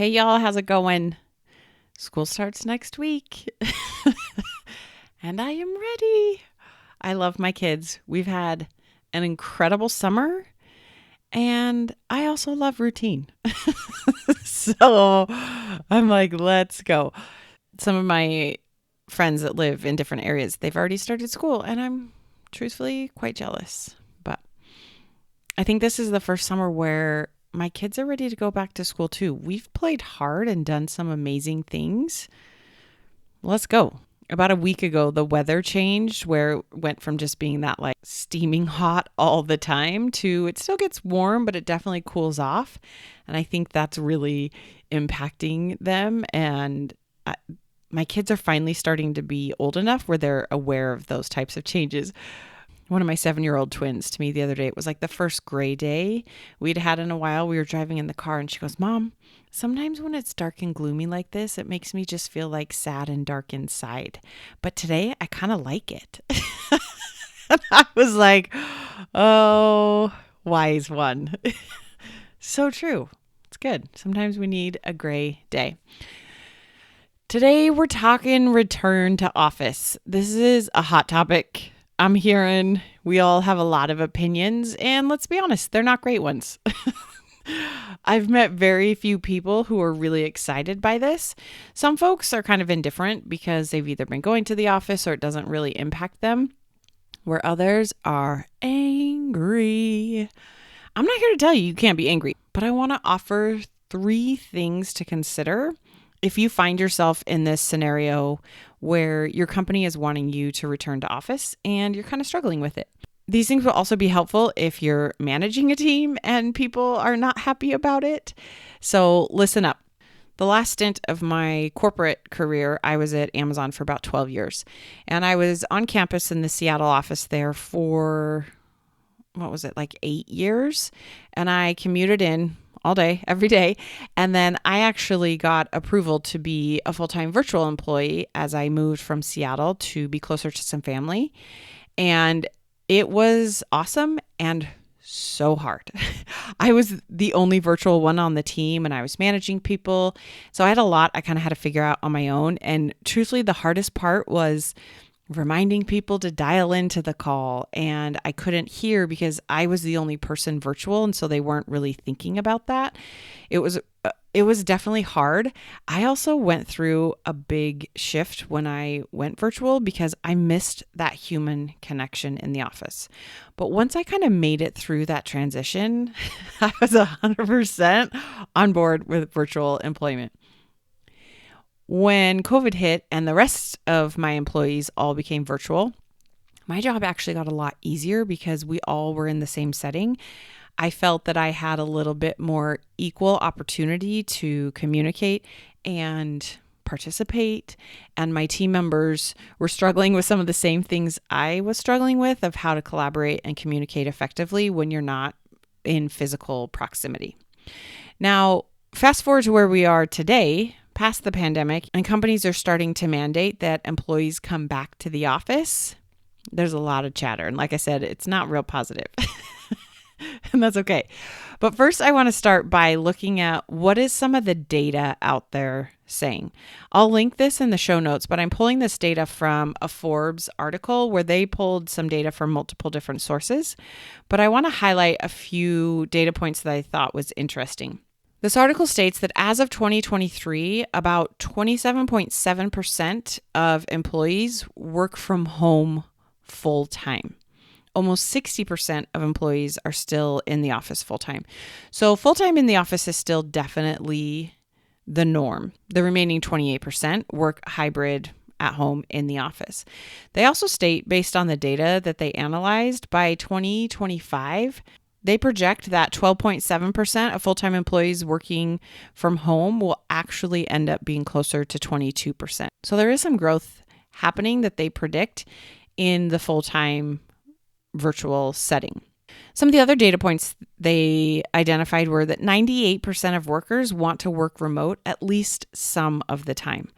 Hey y'all, how's it going? School starts next week and I am ready. I love my kids. We've had an incredible summer and I also love routine. So I'm like, let's go. Some of my friends that live in different areas, they've already started school and I'm truthfully quite jealous. But I think this is the first summer where my kids are ready to go back to school too. We've played hard and done some amazing things. Let's go. About a week ago, the weather changed where it went from just being that like steaming hot all the time to it still gets warm, but it definitely cools off. And I think that's really impacting them. And my kids are finally starting to be old enough where they're aware of those types of changes. One of my 7-year-old twins to me the other day, it was like the first gray day we'd had in a while. We were driving in the car and she goes, Mom, sometimes when it's dark and gloomy like this, it makes me just feel like sad and dark inside. But today I kind of like it. And I was like, oh, wise one. So true. It's good. Sometimes we need a gray day. Today we're talking return to office. This is a hot topic. I'm hearing we all have a lot of opinions, and let's be honest, they're not great ones. I've met very few people who are really excited by this. Some folks are kind of indifferent because they've either been going to the office or it doesn't really impact them, where others are angry. I'm not here to tell you you can't be angry, but I want to offer 3 things to consider if you find yourself in this scenario where your company is wanting you to return to office and you're kind of struggling with it. These things will also be helpful if you're managing a team and people are not happy about it. So listen up. The last stint of my corporate career, I was at Amazon for about 12 years. And I was on campus in the Seattle office there for, 8 years. And I commuted in all day, every day. And then I actually got approval to be a full-time virtual employee as I moved from Seattle to be closer to some family. And it was awesome and so hard. I was the only virtual one on the team and I was managing people. So I had a lot I kind of had to figure out on my own. And truthfully, the hardest part was reminding people to dial into the call, and I couldn't hear because I was the only person virtual, and so they weren't really thinking about that. It was definitely hard. I also went through a big shift when I went virtual because I missed that human connection in the office. But once I kind of made it through that transition, I was 100% on board with virtual employment. When COVID hit and the rest of my employees all became virtual, my job actually got a lot easier because we all were in the same setting. I felt that I had a little bit more equal opportunity to communicate and participate, and my team members were struggling with some of the same things I was struggling with of how to collaborate and communicate effectively when you're not in physical proximity. Now, fast forward to where we are today, past the pandemic, and companies are starting to mandate that employees come back to the office. There's a lot of chatter. And like I said, it's not real positive. And that's okay. But first, I want to start by looking at what is some of the data out there saying. I'll link this in the show notes, but I'm pulling this data from a Forbes article where they pulled some data from multiple different sources. But I want to highlight a few data points that I thought was interesting. This article states that as of 2023, about 27.7% of employees work from home full time. Almost 60% of employees are still in the office full time. So full time in the office is still definitely the norm. The remaining 28% work hybrid at home in the office. They also state, based on the data that they analyzed, by 2025, they project that 12.7% of full-time employees working from home will actually end up being closer to 22%. So there is some growth happening that they predict in the full-time virtual setting. Some of the other data points they identified were that 98% of workers want to work remote at least some of the time.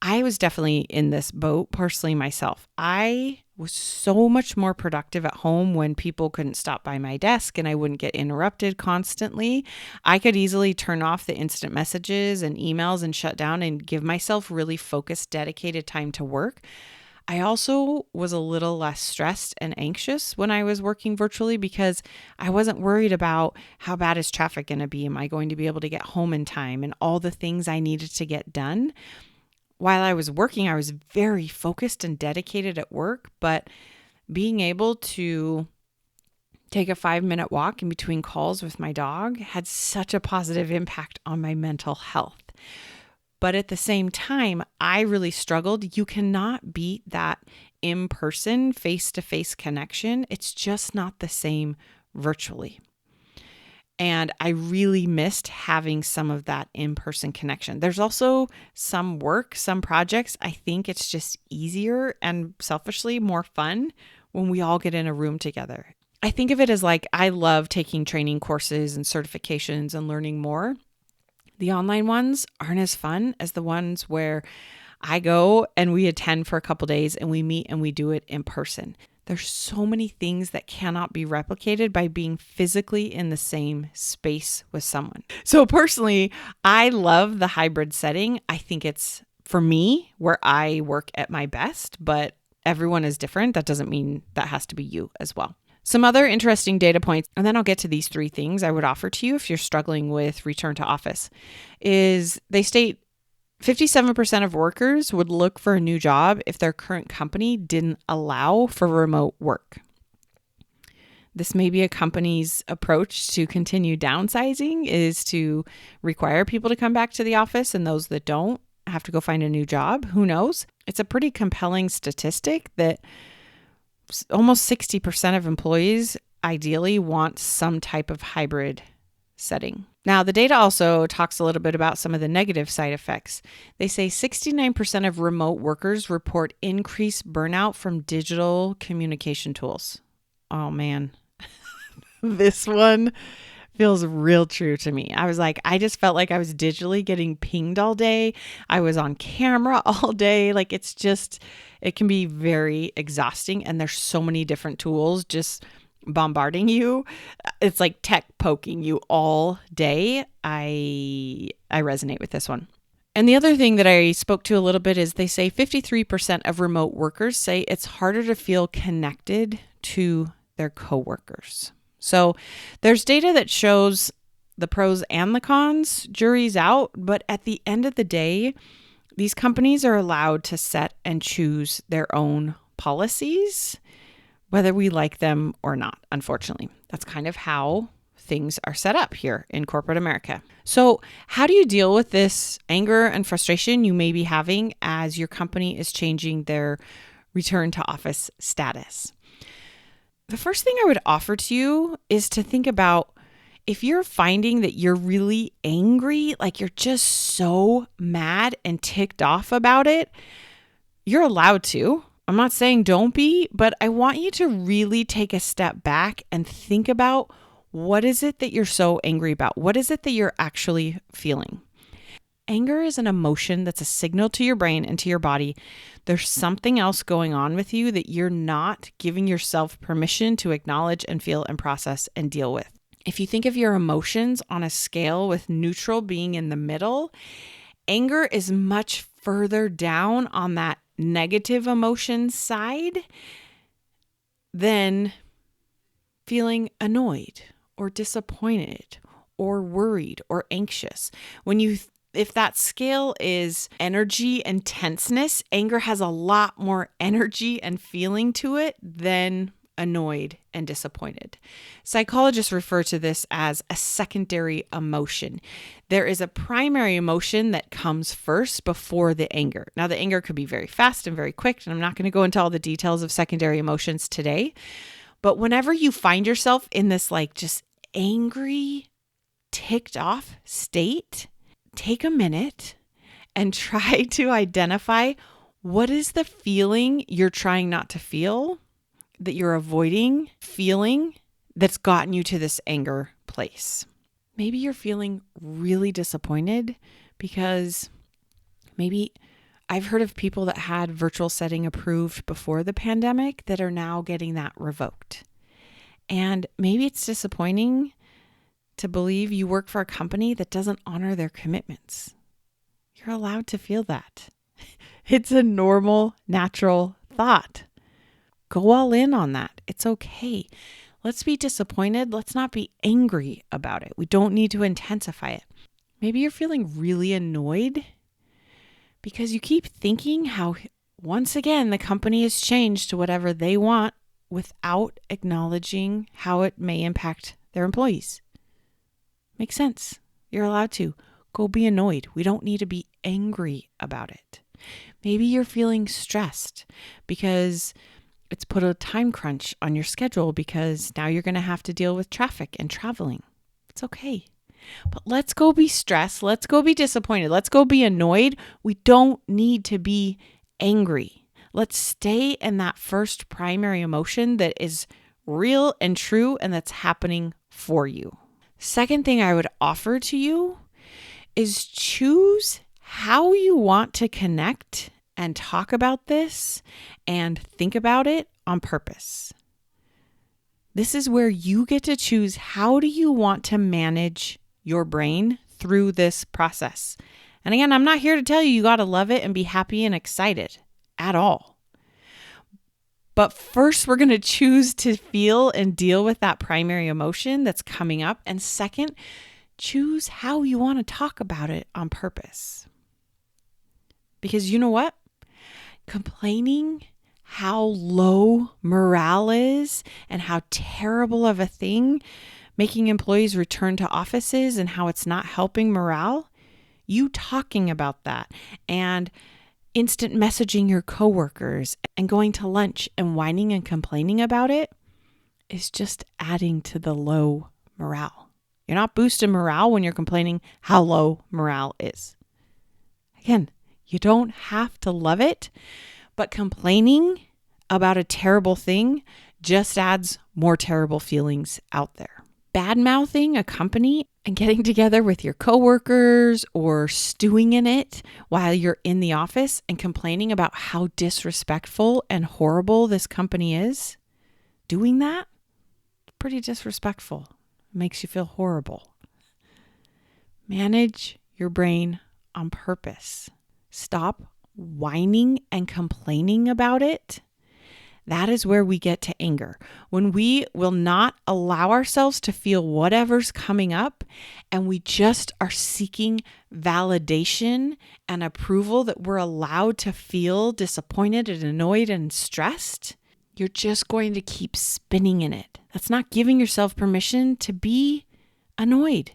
I was definitely in this boat personally myself. I was so much more productive at home when people couldn't stop by my desk and I wouldn't get interrupted constantly. I could easily turn off the instant messages and emails and shut down and give myself really focused, dedicated time to work. I also was a little less stressed and anxious when I was working virtually because I wasn't worried about how bad is traffic going to be? Am I going to be able to get home in time? And all the things I needed to get done. While I was working, I was very focused and dedicated at work, but being able to take a 5-minute walk in between calls with my dog had such a positive impact on my mental health. But at the same time, I really struggled. You cannot beat that in-person, face-to-face connection. It's just not the same virtually. And I really missed having some of that in-person connection. There's also some work, some projects. I think it's just easier and selfishly more fun when we all get in a room together. I think of it as like I love taking training courses and certifications and learning more. The online ones aren't as fun as the ones where I go and we attend for a couple days and we meet and we do it in person. There's so many things that cannot be replicated by being physically in the same space with someone. So personally, I love the hybrid setting. I think it's, for me, where I work at my best, but everyone is different. That doesn't mean that has to be you as well. Some other interesting data points, and then I'll get to these 3 things I would offer to you if you're struggling with return to office, is they state 57% of workers would look for a new job if their current company didn't allow for remote work. This may be a company's approach to continue downsizing is to require people to come back to the office, and those that don't have to go find a new job. Who knows? It's a pretty compelling statistic that almost 60% of employees ideally want some type of hybrid setting. Now, the data also talks a little bit about some of the negative side effects. They say 69% of remote workers report increased burnout from digital communication tools. Oh man, this one feels real true to me. I was like, I just felt like I was digitally getting pinged all day. I was on camera all day. Like it can be very exhausting. And there's so many different tools just bombarding you. It's like tech poking you all day. I resonate with this one. And the other thing that I spoke to a little bit is they say 53% of remote workers say it's harder to feel connected to their coworkers. So there's data that shows the pros and the cons, jury's out, but at the end of the day, these companies are allowed to set and choose their own policies, whether we like them or not, unfortunately. That's kind of how things are set up here in corporate America. So how do you deal with this anger and frustration you may be having as your company is changing their return to office status? The first thing I would offer to you is to think about if you're finding that you're really angry, like you're just so mad and ticked off about it, you're allowed to. I'm not saying don't be, but I want you to really take a step back and think about what is it that you're so angry about? What is it that you're actually feeling? Anger is an emotion that's a signal to your brain and to your body. There's something else going on with you that you're not giving yourself permission to acknowledge and feel and process and deal with. If you think of your emotions on a scale with neutral being in the middle, anger is much further down on that negative emotion side than feeling annoyed or disappointed or worried or anxious. If that scale is energy and tenseness, anger has a lot more energy and feeling to it than annoyed and disappointed. Psychologists refer to this as a secondary emotion. There is a primary emotion that comes first before the anger. Now, the anger could be very fast and very quick, and I'm not going to go into all the details of secondary emotions today. But whenever you find yourself in this like just angry, ticked off state, take a minute and try to identify what is the feeling you're trying not to feel, that you're avoiding feeling, that's gotten you to this anger place. Maybe you're feeling really disappointed because maybe I've heard of people that had virtual setting approved before the pandemic that are now getting that revoked. And maybe it's disappointing to believe you work for a company that doesn't honor their commitments. You're allowed to feel that. It's a normal, natural thought. Go all in on that. It's okay. Let's be disappointed. Let's not be angry about it. We don't need to intensify it. Maybe you're feeling really annoyed because you keep thinking how, once again, the company has changed to whatever they want without acknowledging how it may impact their employees. Makes sense. You're allowed to. Go be annoyed. We don't need to be angry about it. Maybe you're feeling stressed because it's put a time crunch on your schedule because now you're going to have to deal with traffic and traveling. It's okay. But let's go be stressed. Let's go be disappointed. Let's go be annoyed. We don't need to be angry. Let's stay in that first primary emotion that is real and true and that's happening for you. Second thing I would offer to you is choose how you want to connect and talk about this and think about it on purpose. This is where you get to choose how do you want to manage your brain through this process. And again, I'm not here to tell you you got to love it and be happy and excited at all. But first, we're going to choose to feel and deal with that primary emotion that's coming up. And second, choose how you want to talk about it on purpose. Because you know what? Complaining how low morale is and how terrible of a thing making employees return to offices and how it's not helping morale, you talking about that and instant messaging your coworkers and going to lunch and whining and complaining about it is just adding to the low morale. You're not boosting morale when you're complaining how low morale is. Again, you don't have to love it, but complaining about a terrible thing just adds more terrible feelings out there. Bad-mouthing a company and getting together with your coworkers or stewing in it while you're in the office and complaining about how disrespectful and horrible this company is, doing that, pretty disrespectful. It makes you feel horrible. Manage your brain on purpose. Stop whining and complaining about it. That is where we get to anger. When we will not allow ourselves to feel whatever's coming up and we just are seeking validation and approval that we're allowed to feel disappointed and annoyed and stressed, you're just going to keep spinning in it. That's not giving yourself permission to be annoyed.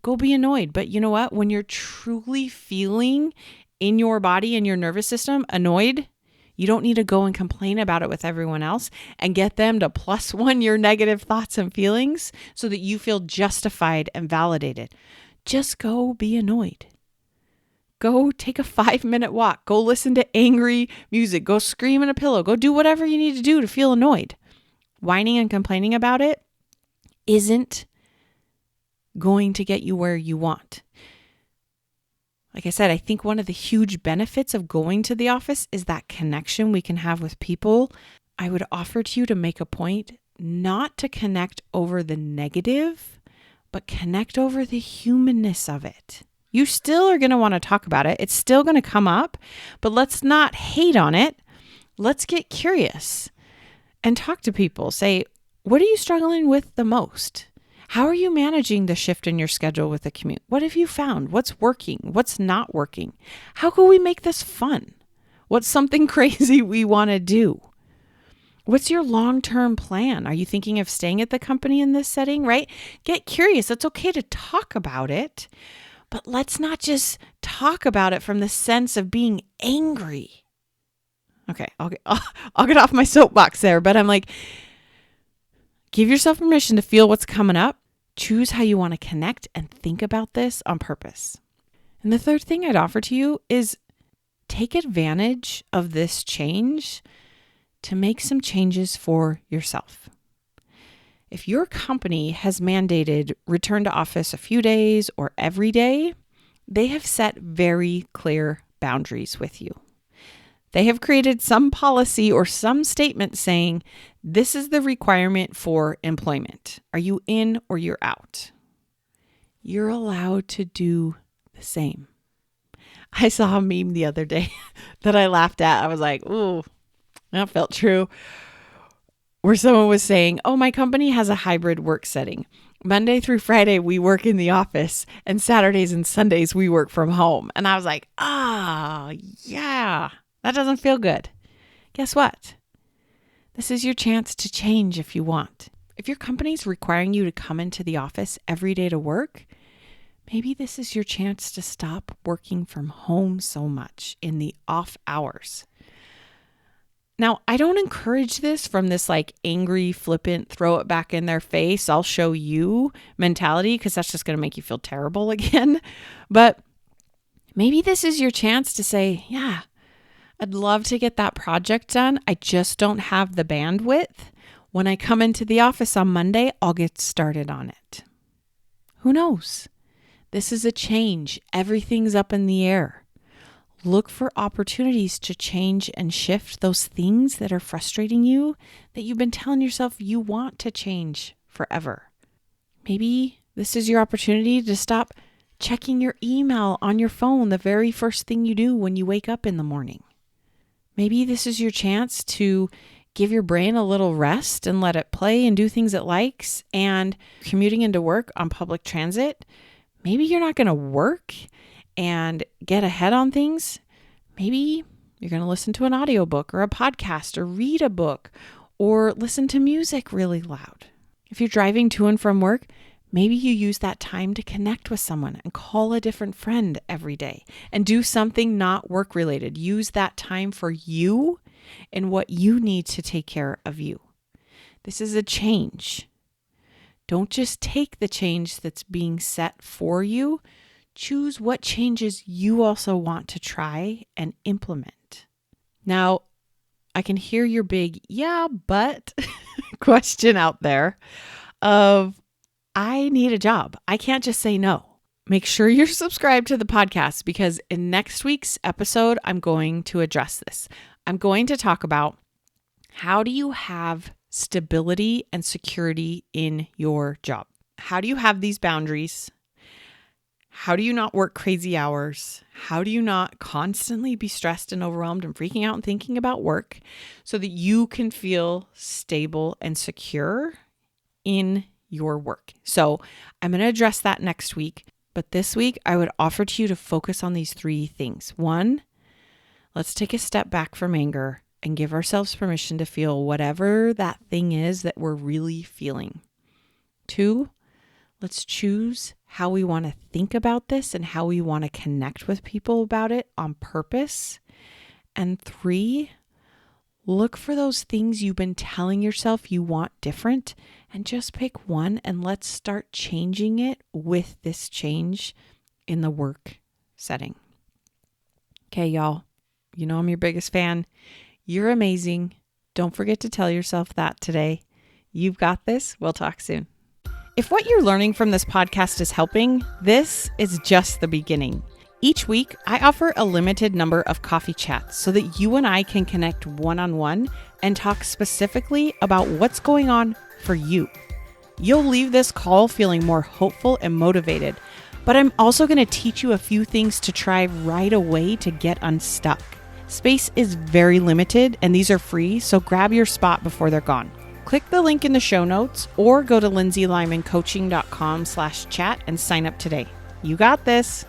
Go be annoyed. But you know what? When you're truly feeling in your body and your nervous system annoyed, you don't need to go and complain about it with everyone else and get them to +1 your negative thoughts and feelings so that you feel justified and validated. Just go be annoyed. Go take a 5-minute walk. Go listen to angry music. Go scream in a pillow. Go do whatever you need to do to feel annoyed. Whining and complaining about it isn't going to get you where you want. Like I said, I think one of the huge benefits of going to the office is that connection we can have with people. I would offer to you to make a point not to connect over the negative, but connect over the humanness of it. You still are going to want to talk about it. It's still going to come up, but let's not hate on it. Let's get curious and talk to people. Say, what are you struggling with the most? How are you managing the shift in your schedule with the commute? What have you found? What's working? What's not working? How can we make this fun? What's something crazy we want to do? What's your long-term plan? Are you thinking of staying at the company in this setting, right? Get curious. It's okay to talk about it, but let's not just talk about it from the sense of being angry. Okay, I'll get off my soapbox there, but I'm like, give yourself permission to feel what's coming up. Choose how you want to connect and think about this on purpose. And the third thing I'd offer to you is take advantage of this change to make some changes for yourself. If your company has mandated return to office a few days or every day, they have set very clear boundaries with you. They have created some policy or some statement saying, this is the requirement for employment. Are you in or you're out? You're allowed to do the same. I saw a meme the other day that I laughed at. I was like, ooh, that felt true. Where someone was saying, oh, my company has a hybrid work setting. Monday through Friday, we work in the office, and Saturdays and Sundays, we work from home. And I was like, yeah, that doesn't feel good. Guess what? This is your chance to change if you want. If your company's requiring you to come into the office every day to work, maybe this is your chance to stop working from home so much in the off hours. Now, I don't encourage this from this like angry, flippant, throw it back in their face, I'll show you mentality, because that's just going to make you feel terrible again. But maybe this is your chance to say, yeah, I'd love to get that project done. I just don't have the bandwidth. When I come into the office on Monday, I'll get started on it. Who knows? This is a change. Everything's up in the air. Look for opportunities to change and shift those things that are frustrating you that you've been telling yourself you want to change forever. Maybe this is your opportunity to stop checking your email on your phone the very first thing you do when you wake up in the morning. Maybe this is your chance to give your brain a little rest and let it play and do things it likes. And commuting into work on public transit, maybe you're not going to work and get ahead on things. Maybe you're going to listen to an audiobook or a podcast or read a book or listen to music really loud. If you're driving to and from work, maybe you use that time to connect with someone and call a different friend every day and do something not work related. Use that time for you and what you need to take care of you. This is a change. Don't just take the change that's being set for you. Choose what changes you also want to try and implement. Now, I can hear your big, yeah, but question out there of, I need a job. I can't just say no. Make sure you're subscribed to the podcast, because in next week's episode, I'm going to address this. I'm going to talk about how do you have stability and security in your job? How do you have these boundaries? How do you not work crazy hours? How do you not constantly be stressed and overwhelmed and freaking out and thinking about work so that you can feel stable and secure in your work? So I'm going to address that next week. But this week, I would offer to you to focus on these 3 things. 1, let's take a step back from anger and give ourselves permission to feel whatever that thing is that we're really feeling. 2, let's choose how we want to think about this and how we want to connect with people about it on purpose. And 3, look for those things you've been telling yourself you want different and just pick one and let's start changing it with this change in the work setting. Okay, y'all, you know I'm your biggest fan. You're amazing. Don't forget to tell yourself that today. You've got this. We'll talk soon. If what you're learning from this podcast is helping, this is just the beginning. Each week, I offer a limited number of coffee chats so that you and I can connect one-on-one and talk specifically about what's going on for you. You'll leave this call feeling more hopeful and motivated, but I'm also going to teach you a few things to try right away to get unstuck. Space is very limited and these are free, so grab your spot before they're gone. Click the link in the show notes or go to lindsaylymancoaching.com/chat and sign up today. You got this.